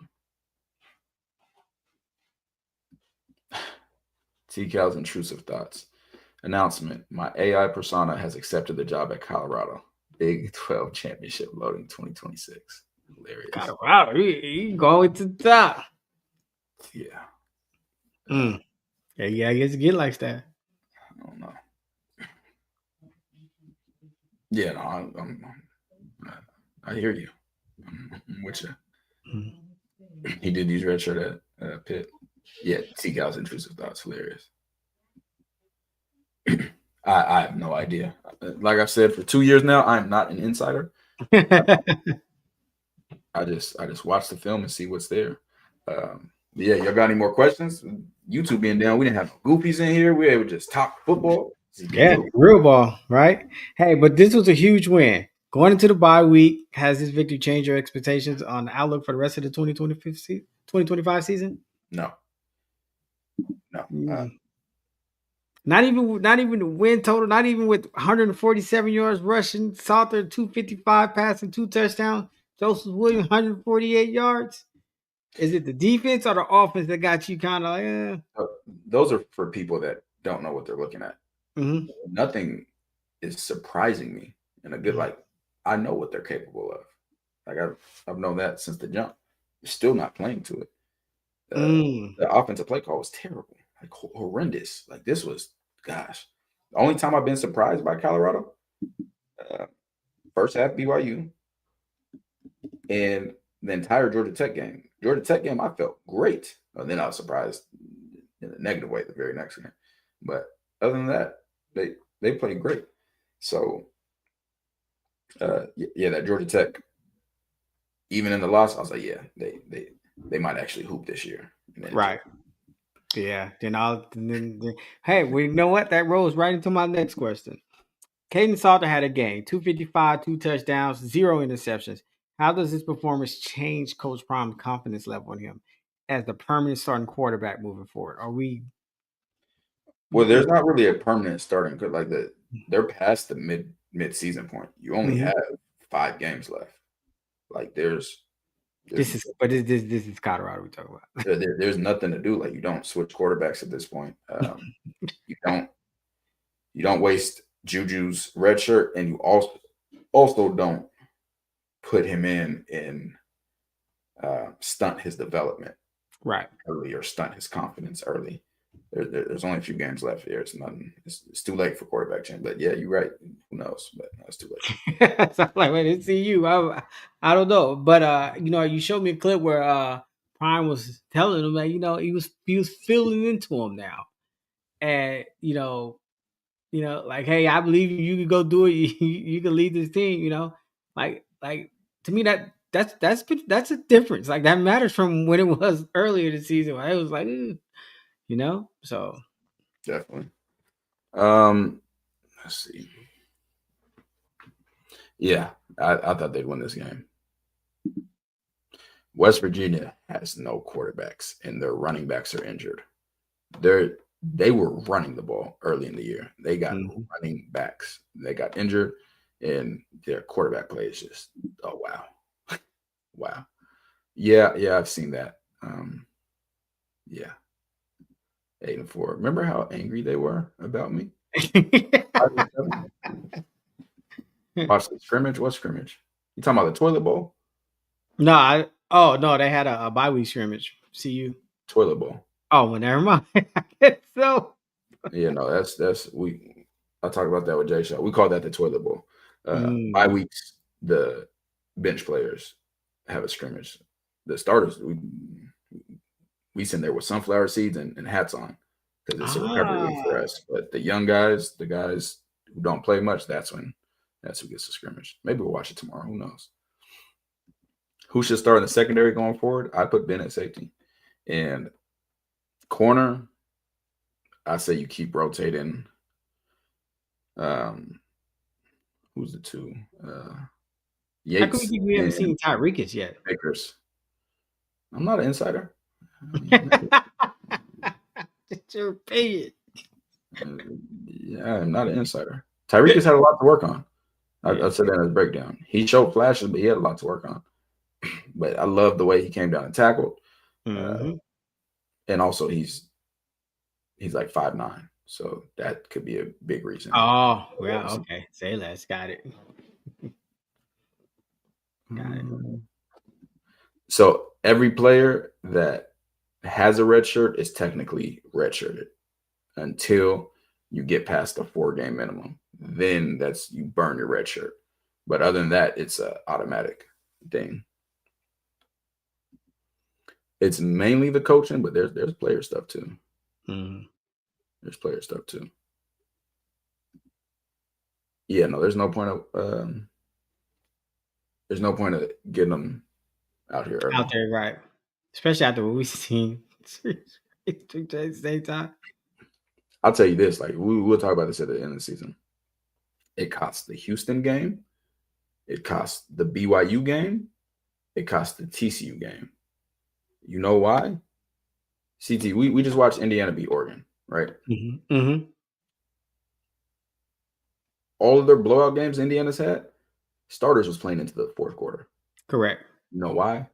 do. T-Cal's intrusive thoughts. Announcement: my AI persona has accepted the job at Colorado. Big 12 championship loading 2026. Hilarious. Colorado, he going to the top. Yeah. Yeah, I guess it get like that. I don't know. Yeah, no, I hear you. I'm with you. He did use red shirt at Pitt. Yeah, T-Cal's intrusive thoughts. Hilarious. I have no idea. Like I've said for 2 years now, I'm not an insider. I just watch the film and see what's there. Yeah, y'all got any more questions? YouTube being down, we didn't have goofies in here. We were able to just talk football. Yeah, real ball, right? Hey, but this was a huge win. Going into the bye week, has this victory changed your expectations on the outlook for the rest of the 2025 season? No. Mm. Not even the win total, not even with 147 yards rushing, Salter 255 passing, 2 touchdowns, Joseph Williams 148 yards. Is it the defense or the offense that got you kind of like, Those are for people that don't know what they're looking at. Mm-hmm. Nothing is surprising me in a good like. I know what they're capable of. Like I've known that since the jump. Still not playing to it. The offensive play call was terrible, like horrendous. Like this was, gosh, the only time I've been surprised by Colorado, first half BYU, and the entire Georgia Tech game. Georgia Tech game, I felt great. And then I was surprised in a negative way the very next game. But other than that, they played great. So yeah, that Georgia Tech, even in the loss, I was like, yeah, they might actually hoop this year. Right. Yeah. Then hey, well, you know what? That rolls right into my next question. Kaidon Salter had a game, 255, 2 touchdowns, 0 interceptions. How does this performance change Coach Prime's confidence level in him as the permanent starting quarterback moving forward? Are we? Well, there's not really a permanent starting like they're past the mid season point. You only have 5 games left. Like there's this is Colorado we're talking about. There's nothing to do. Like you don't switch quarterbacks at this point. You don't waste Juju's red shirt, and you also don't put him in and stunt his development right early or stunt his confidence early. There's only a few games left here. It's nothing. It's too late for quarterback change. But yeah, you're right. Who knows? But no, it's too late. So I'm like, wait, it's you. I don't know. But you showed me a clip where Prime was telling him that, he was feeling into him now. And like, hey, I believe you can go do it. You can lead this team, Like to me that's a difference. Like that matters from when it was earlier this season. It was like, so definitely. Let's see. Yeah, I thought they'd win this game. West Virginia has no quarterbacks, and their running backs are injured. They were running the ball early in the year. They got running backs. They got injured, and their quarterback play is just, oh wow, wow. Yeah, I've seen that. Yeah, 8-4. Remember how angry they were about me? Watch the scrimmage. What scrimmage? You talking about the toilet bowl? No, no, they had a bye week scrimmage. See you. Toilet bowl. Oh, well, never mind. So yeah, no, that's I talked about that with Jay Shaw. We call that the toilet bowl. Bye weeks, the bench players have a scrimmage. The starters, we send there with sunflower seeds and hats on because it's a recovery week for us. But the young guys, the guys who don't play much, that's who gets the scrimmage. Maybe we'll watch it tomorrow. Who knows? Who should start in the secondary going forward? I put Ben at safety. And corner, I say you keep rotating. Who's the two? Yates. How come we haven't seen Tyreek yet? Bakers. I'm not an insider. It's your opinion. Yeah, I'm not an insider. Tyreek has had a lot to work on. I said that in his breakdown. He showed flashes, but he had a lot to work on. But I love the way he came down and tackled. And also he's like 5'9", so that could be a big reason. Oh, yeah, okay. Say less. Got it. Got it. So every player that has a red shirt is technically redshirted until you get past the 4-game minimum. Then you burn your red shirt. But other than that, it's an automatic thing. It's mainly the coaching, but there's player stuff too. There's player stuff too. Yeah, no, there's no point of getting them out here early. Out there, right? Especially after what we've seen. At the same time. I'll tell you this: like we'll talk about this at the end of the season. It cost the Houston game It cost the BYU game. It cost the TCU game. You know why? CT, we just watched Indiana beat Oregon, right? Mm-hmm. Mm-hmm. All of their blowout games Indiana's had, starters was playing into the fourth quarter. Correct. You know why?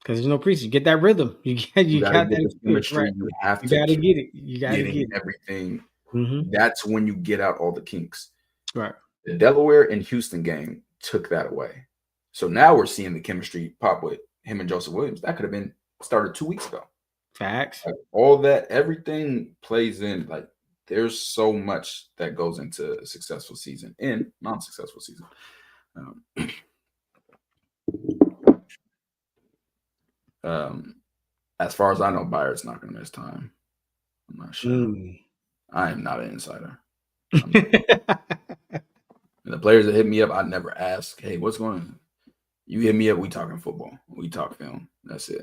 Because there's no preseason. Get that rhythm. You Got to got get that the experience, chemistry. right? You have You to got to keep get it. You got to getting get it. everything. Mm-hmm. That's when you get out all the kinks. Right. The Delaware and Houston game took that away. So now we're seeing the chemistry pop with him and Joseph Williams. That could have been started 2 weeks ago. Facts. Like, all that, everything plays in. Like, there's so much that goes into a successful season and non-successful season. As far as I know, Byard's not going to miss time. I'm not sure. I am not an insider. And the players that hit me up, I never ask, hey, what's going on? You hit me up, we talking football. We talk film. That's it.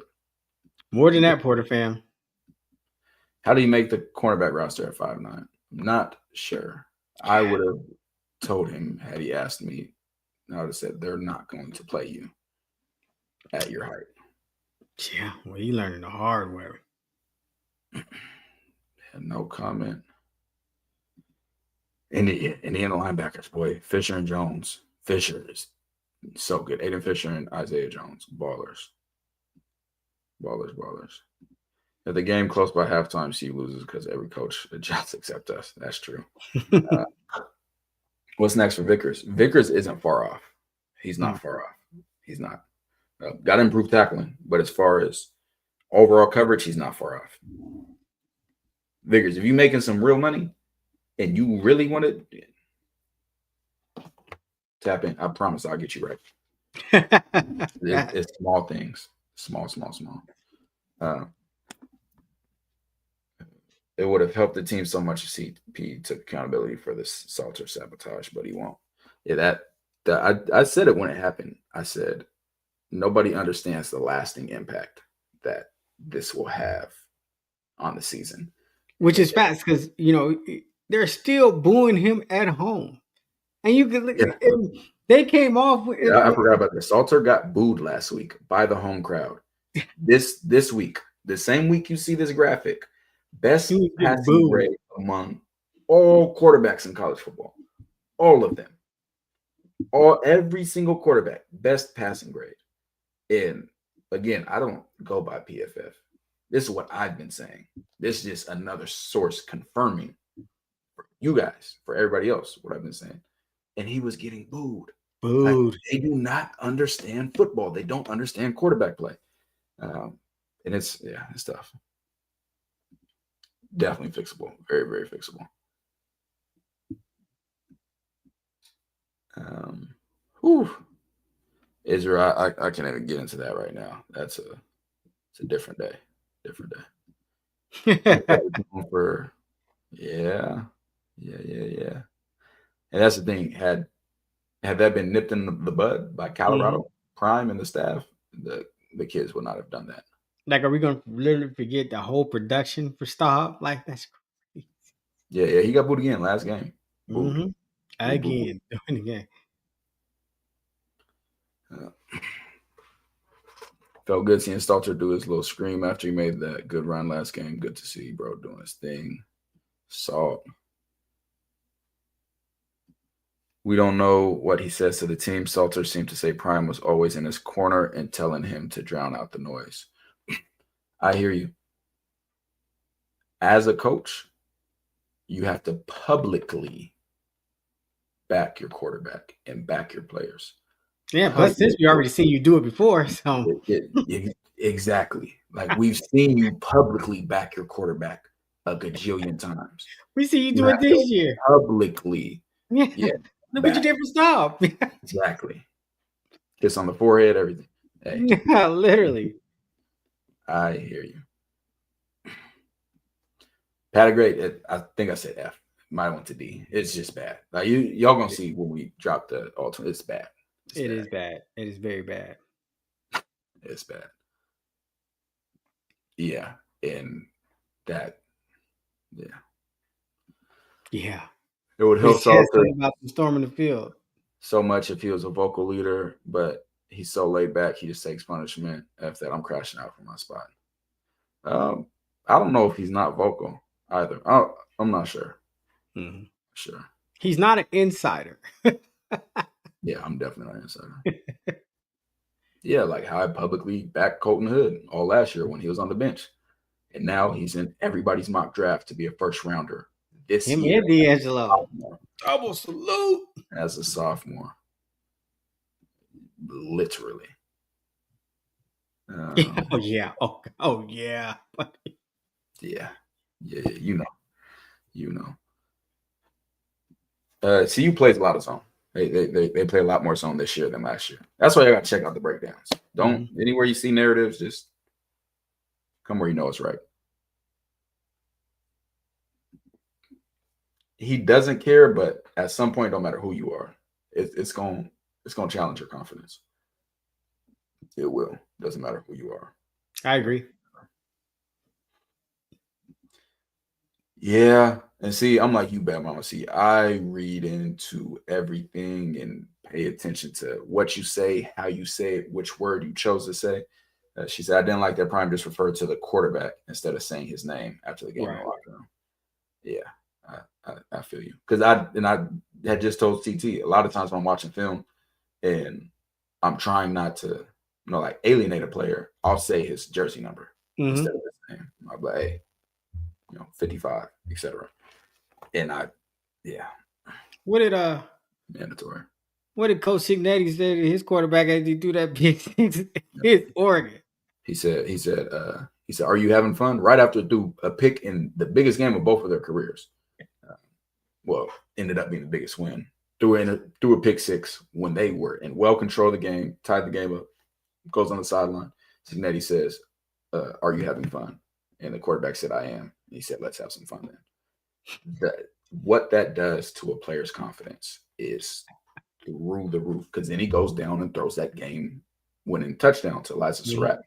More than that, Porter fam. How do you make the cornerback roster at 5'9"? Not sure. I would have told him had he asked me. I would have said they're not going to play you at your height. Yeah, well, you learning the hard way. No comment. Indiana linebackers, boy, Fisher and Jones. Fisher is so good. Aiden Fisher and Isaiah Jones, ballers. If the game close by halftime, C loses because every coach adjusts except us. That's true. What's next for Vickers? Vickers isn't far off. He's not far off. He's not. Got to improve tackling, but as far as overall coverage, he's not far off. Vickers, if you're making some real money and you really want it, tap in. I promise I'll get you right. It's small things. Small. It would have helped the team so much if CP took accountability for this Salter sabotage, but he won't. Yeah, I said it when it happened. I said nobody understands the lasting impact that this will have on the season. Which is fast because they're still booing him at home, and you can look. Yeah. They came off. I forgot about this. Salter got booed last week by the home crowd. This week, the same week you see this graphic, best passing grade among all quarterbacks in college football, all of them, every single quarterback, best passing grade. And again, I don't go by PFF. This is what I've been saying. This is just another source confirming for you guys, for everybody else, what I've been saying. And he was getting booed. Like, they do not understand football. They don't understand quarterback play. And it's tough. Definitely fixable. Very, very fixable. Israel, I can't even get into that right now. It's a different day. Yeah. And that's the thing. Had that been nipped in the bud by Colorado Prime and the staff, the kids would not have done that. Like, are we going to literally forget the whole production for Staub? Like, that's crazy. Yeah, he got booed again last game. Again, doing again. Felt good seeing Salter do his little scream after he made that good run last game. Good to see bro doing his thing. Salt. We don't know what he says to the team. Salter seemed to say Prime was always in his corner and telling him to drown out the noise. I hear you. As a coach, you have to publicly back your quarterback and back your players. Yeah, plus since we already seen you do it before, so exactly. Like, we've seen you publicly back your quarterback a gajillion times. We see you do it this year publicly. Yeah. Look what you did for Staub. Exactly. Kiss on the forehead, everything. Hey. Yeah, literally. I hear you. Pat a great. I think I said F. Might went to D. It's just bad. Like, y'all gonna see when we drop the alternate. It's bad. It is bad. It is very bad. It's bad. Yeah, and that. Yeah. Yeah. It would help Salter about the storm in the field. so much if he was a vocal leader, but he's so laid back. He just takes punishment. After that, I'm crashing out from my spot. I don't know if he's not vocal either. I'm not sure. Mm-hmm. Sure. He's not an insider. Yeah, I'm definitely not an insider. Yeah, like how I publicly backed Colton Hood all last year when he was on the bench. And now he's in everybody's mock draft to be a first rounder this Him year. and D'Angelo. Double salute. As a sophomore. Literally. Oh yeah. Oh yeah. Yeah. You know. CU plays a lot of zone. They play a lot more zone this year than last year. That's why I got to check out the breakdowns. Don't anywhere you see narratives, just come where you know it's right. He doesn't care, but at some point, no matter who you are, it's going to challenge your confidence. It will. Doesn't matter who you are. I agree. Yeah. And see, I'm like you, Bad Mama. See, I read into everything and pay attention to what you say, how you say it, which word you chose to say. She said, I didn't like that Prime just referred to the quarterback instead of saying his name after the game in the locker room. Yeah, I feel you. Because I had just told TT, a lot of times when I'm watching film and I'm trying not to, like alienate a player, I'll say his jersey number instead of his name. I'll be like, hey, 55, etc. And what did mandatory. What did Coach Signetti say to his quarterback as he do that big his Oregon? He said, are you having fun? Right after threw a pick in the biggest game of both of their careers. Well, ended up being the biggest win. Threw a pick six when they were in well control of the game, tied the game up, goes on the sideline. Signetti says, are you having fun? And the quarterback said, I am. He said, let's have some fun then. What that does to a player's confidence is through the roof, because then he goes down and throws that game-winning touchdown to Liza Surratt.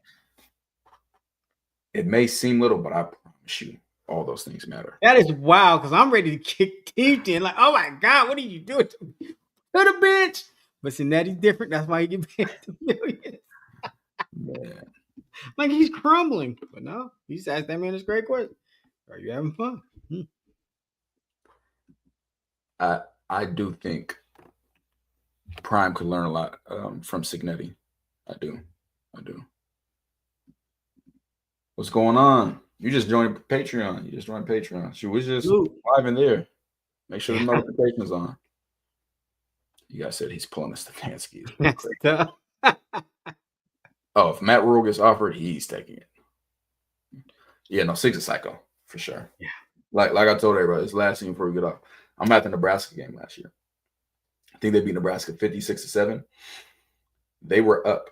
It may seem little, but I promise you, all those things matter. That is wild, because I'm ready to kick teeth in. Like, oh my God, what are you doing to me? To the bench. But Cincinnati's different. That's why he get paid $2 million. Man. Like he's crumbling. But no, he just asked that man this great question. Are you having fun? I do think Prime could learn a lot from Signetti. I do. What's going on? You just joined Patreon. She was just live in there. Make sure the notifications on. You guys said he's pulling the Stefanski. Oh, if Matt Rule gets offered, he's taking it. Yeah, no, Sig's a psycho for sure. Yeah. Like I told everybody, this last thing before we get off. I'm at the Nebraska game last year. I think they beat Nebraska 56-7. They were up.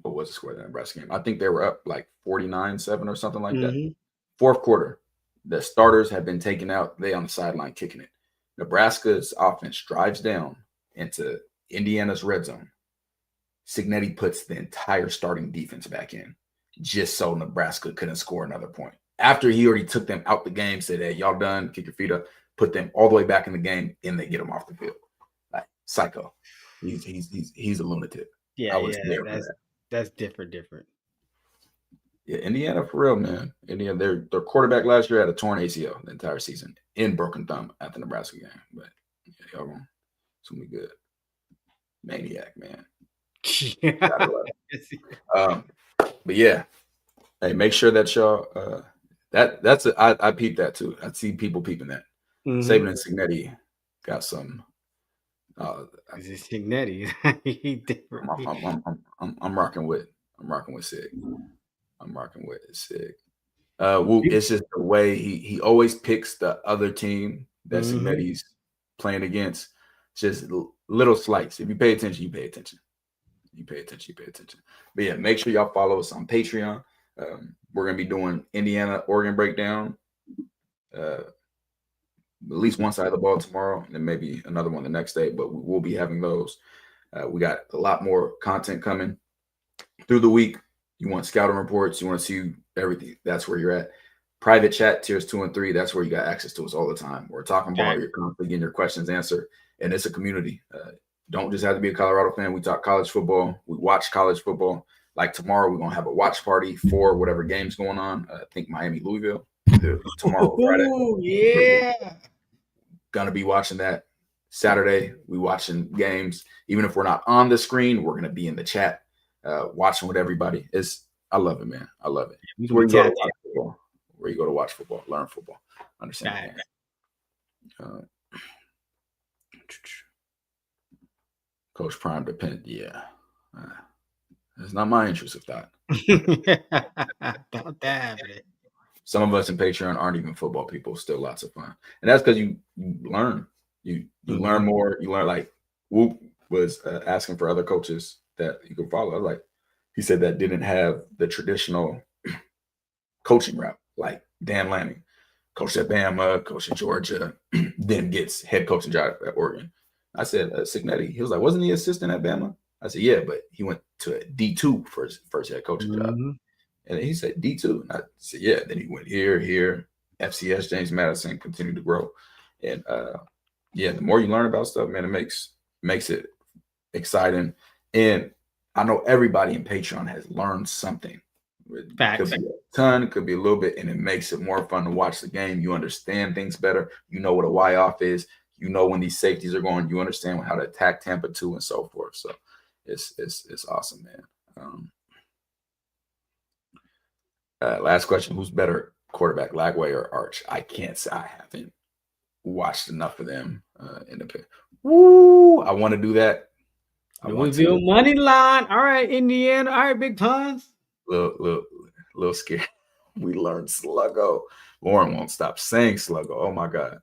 What was the score of the Nebraska game? I think they were up like 49-7 or something like that. Fourth quarter, the starters have been taken out. They on the sideline kicking it. Nebraska's offense drives down into Indiana's red zone. Signetti puts the entire starting defense back in just so Nebraska couldn't score another point. After he already took them out the game, said, hey, y'all done, kick your feet up, put them all the way back in the game, and they get them off the field. Like, psycho. He's a lunatic. Yeah, I was there for that. That's different. Yeah, Indiana for real, man. Indiana, their quarterback last year had a torn ACL the entire season and broken thumb at the Nebraska game. But yeah, y'all wrong. It's gonna be good. Maniac, man. Yeah. But yeah, hey, make sure that y'all I peeped that too. I see people peeping that. Saban and Signetti got some. Is it Signetti? I'm rocking with Sig. I'm rocking with Sig. It's just the way he always picks the other team that Signetti's playing against. Just little slights. If you pay attention, you pay attention. But yeah, make sure y'all follow us on Patreon. We're gonna be doing Indiana Oregon breakdown. At least one side of the ball tomorrow, and then maybe another one the next day. But we will be having those. We got a lot more content coming through the week. You want scouting reports, you want to see everything. That's where you're at. private chat tiers 2 and 3. That's where you got access to us all the time. We're talking about you're constantly getting your questions answered, and it's a community. Don't just have to be a Colorado fan. We talk college football. We watch college football. Like tomorrow, we're gonna have a watch party for whatever game's going on. I think Miami, Louisville. Tomorrow, Friday. Yeah. Gonna be watching that. Saturday, we watching games. Even if we're not on the screen, we're gonna be in the chat, watching with everybody. I love it, man. I love it. Where you go to watch football, learn football, understand. Coach Prime depend. Yeah. It's not my interest of that. Don't damn it. Some of us in Patreon aren't even football people. Still lots of fun, and that's because you learn. You learn more. You learn, like Whoop was asking for other coaches that you could follow. Like he said that didn't have the traditional coaching route, like Dan Lanning, coach at Bama, coach at Georgia, then gets head coaching job at Oregon. I said Signetti. He was like, wasn't he assistant at Bama? I said, yeah, but he went to D2 for his first head coaching job. And he said D2. And I said, yeah. Then he went here, FCS, James Madison, continued to grow. And the more you learn about stuff, man, it makes it exciting. And I know everybody in Patreon has learned something. It could be a ton, it could be a little bit, and it makes it more fun to watch the game. You understand things better. You know what a Y-off is. You know when these safeties are going. You understand how to attack Tampa 2 and so forth. So it's awesome, man. Last question: who's better quarterback, Lagway or Arch? I can't say. I haven't watched enough of them in the pit. Woo! I want to do that. Louisville money line. All right, Indiana. All right, Big Puns. Little scared. We learned Sluggo. Lauren won't stop saying Sluggo. Oh my God.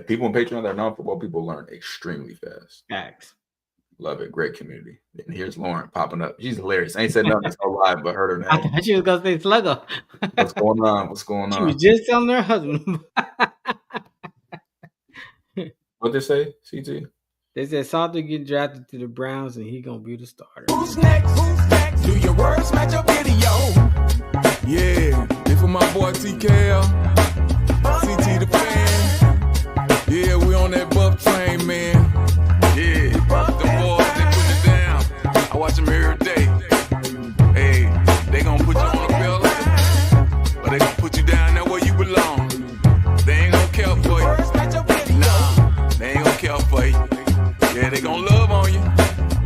People in Patreon that are non-football people learn extremely fast. Facts. Love it. Great community. And here's Lauren popping up. She's hilarious. I ain't said nothing so live, but heard her name. I thought she was gonna say Sluggo. What's going on? She was just telling her husband. What'd they say, CT? They said Salter get drafted to the Browns and he gonna be the starter. Who's next? Do your words match your video? Yeah, this for my boy TKL, CT the fan. Yeah, we on that buff train, man. Yeah, the boys, they put it down. I watch them every day. Hey, they gonna put you on a pillow, or they gonna put you down there where you belong. They ain't gonna care for you. Nah, they ain't gonna care for you. Yeah, they gonna love on you.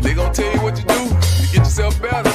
They gonna tell you what to do to get yourself better.